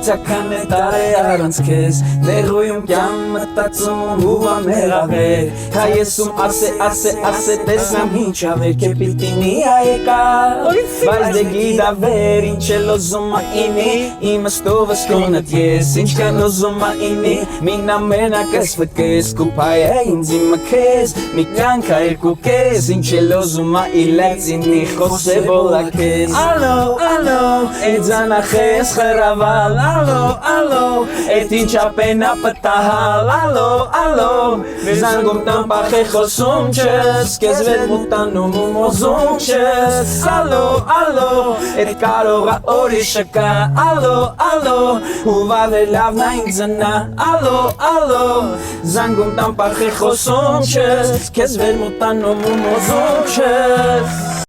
Գիտական է տարե առանց քեզ Ներոյում կյամ մտածում ու ամերավեր Կա եսում ասե տեսնամ ինչ ավեր Կե պիտինի այեկար Բայց դե գիտավեր ինչ էլ ոզում այնի Իմ ստովս կոնըտ ես Ինչքան ոզում այնի Մին ամենակ ես վկես Կուպայ է ինձ իմը քեզ Մի կյանքա երկու կեզ Ինչ էլ ոզում իլեց ինի խոսե բոլա քեզ Ալո, էդ զանախես խրավալ Ալո, էդ ինչ ապենա պտահալ Ալո, զանգում տան պախե խոսում չես Կեզ վեր մուտանում ու մոզում չես Ալո, էդ կարողա օրիշը կա Ալո, հուվավ է լավն այն ձնա Ալո, զանգում տան պախե խոսում չես Կեզ վեր մուտանում ու մոզում չես